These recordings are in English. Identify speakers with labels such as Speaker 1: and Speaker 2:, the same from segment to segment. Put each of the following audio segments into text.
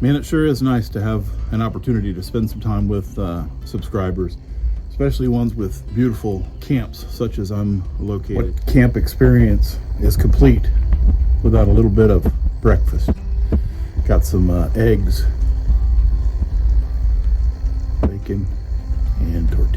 Speaker 1: Man, it sure is nice to have an opportunity to spend some time with subscribers, especially ones with beautiful camps such as I'm located. What camp experience is complete without a little bit of breakfast? Got some eggs, bacon, and tortillas.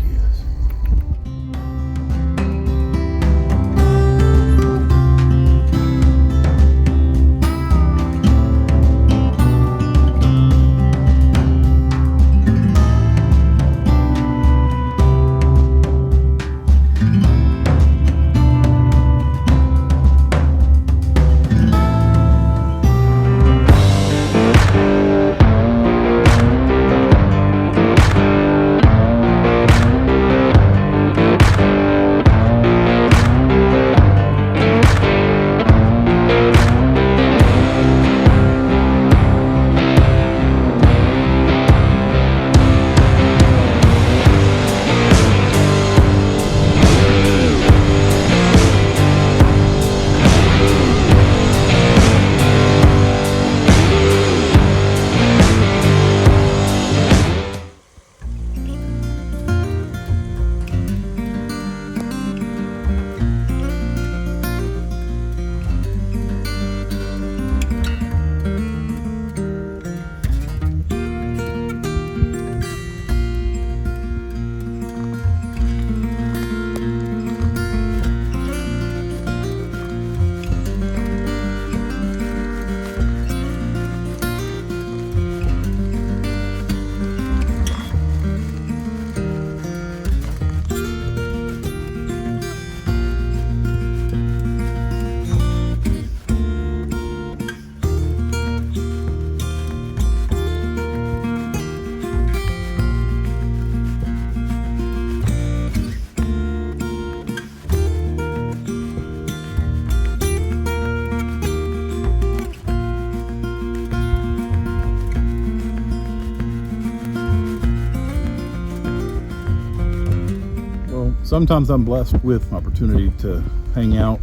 Speaker 1: Sometimes I'm blessed with an opportunity to hang out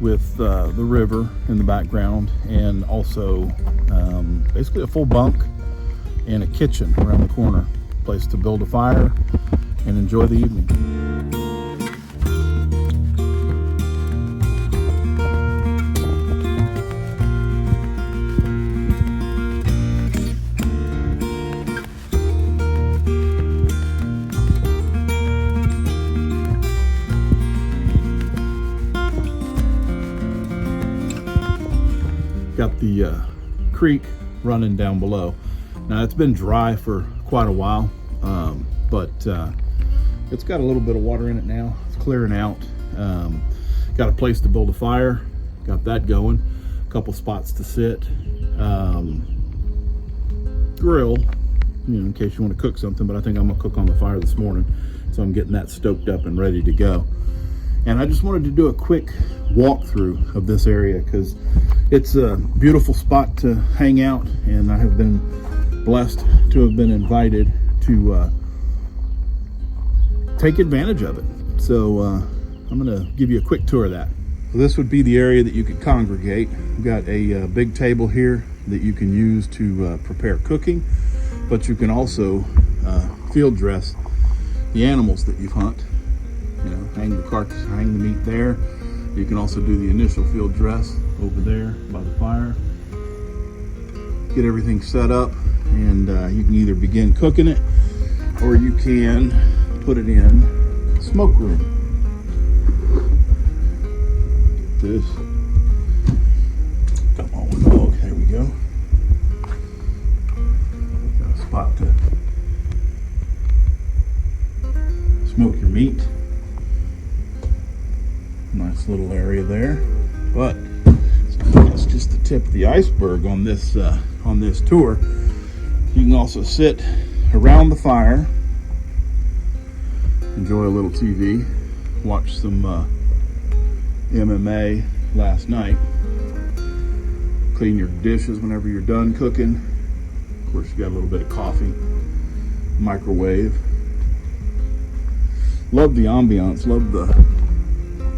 Speaker 1: with the river in the background, and also basically a full bunk and a kitchen around the corner, place to build a fire and enjoy the evening. Got the creek running down below. Now it's been dry for quite a while, but it's got a little bit of water in it now. It's clearing out. Got a place to build a fire, got that going, a couple spots to sit, grill, in case you want to cook something, but I think I'm gonna cook on the fire this morning, so I'm getting that stoked up and ready to go. And I just wanted to do a quick walkthrough of this area because it's a beautiful spot to hang out, and I have been blessed to have been invited to take advantage of it. So I'm gonna give you a quick tour of that. So this would be the area that you could congregate. We've got a big table here that you can use to prepare cooking, but you can also field dress the animals that you've hunted. Hang the carcass, hang the meat there. You can also do the initial field dress over there by the fire. Get everything set up, and you can either begin cooking it, or you can put it in the smoke room. Get this. Come on, dog. There we go. Got a spot to smoke your meat. Nice little area there, but that's just the tip of the iceberg on this tour. You can also sit around the fire, enjoy a little TV, watch some MMA last night, clean your dishes whenever you're done cooking. Of course, you got a little bit of coffee, microwave. Love the ambiance, love the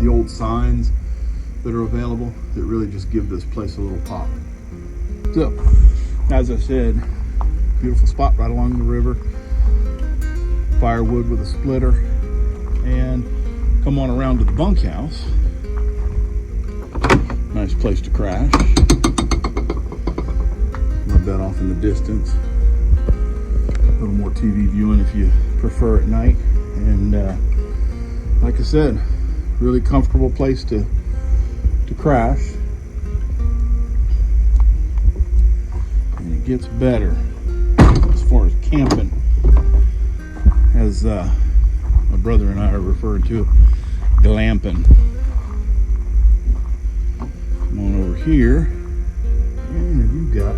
Speaker 1: old signs that are available that really just give this place a little pop. So As I said, beautiful spot right along the river. Firewood with a splitter. And come on around to the bunkhouse. Nice place to crash. My bed off in the distance. A little more TV viewing if you prefer at night. And like I said, really comfortable place to crash. And it gets better as far as camping, as my brother and I are referring to it, glamping. Come on over here, and you've got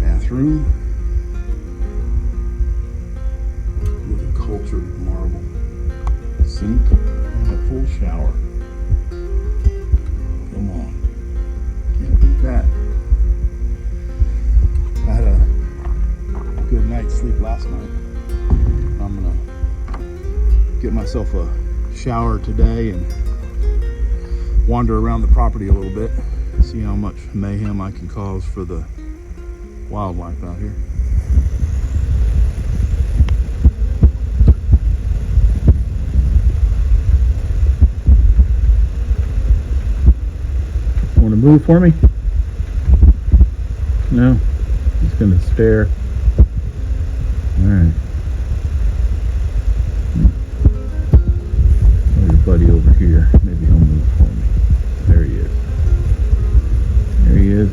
Speaker 1: bathroom with a cultured marble sink and a full shower. Come on, can't beat that. I had a good night's sleep last night. I'm gonna get myself a shower today and wander around the property a little bit, see how much mayhem I can cause for the wildlife out here. Want to move for me? No, he's gonna stare. All right. Oh, your buddy over here. Maybe he'll move for me. There he is. There he is.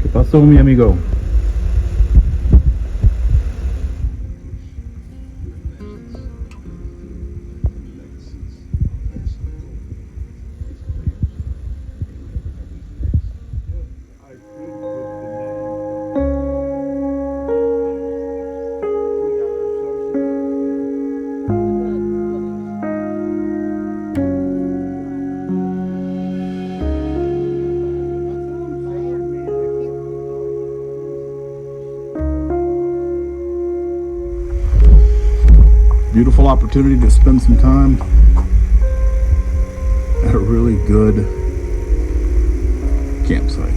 Speaker 1: ¿Qué pasó, mi amigo? Beautiful opportunity to spend some time at a really good campsite.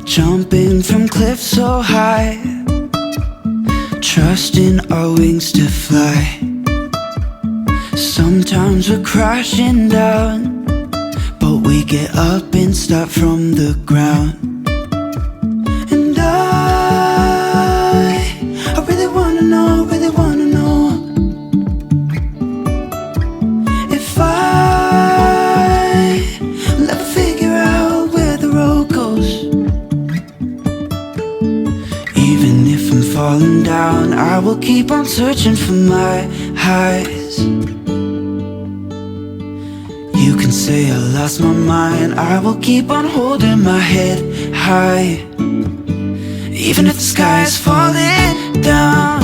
Speaker 2: Jumping from cliffs so high, trusting our wings to fly. Sometimes we're crashing down, but we get up and start from the ground. And I really wanna know, if I will ever figure out where the road goes. Even if I'm falling down, I will keep on searching for my highs. You can say I lost my mind, I will keep on holding my head high. Even if the sky is falling down,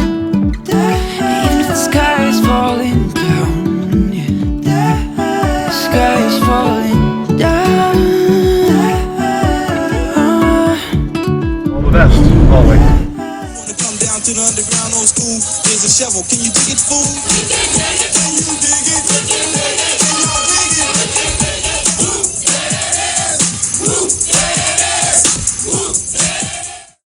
Speaker 2: even if the sky is falling down, yeah. The sky is falling down.
Speaker 1: All the best, always.
Speaker 3: Wanna come down to the underground old school? Here's a shovel, can you dig it, fool?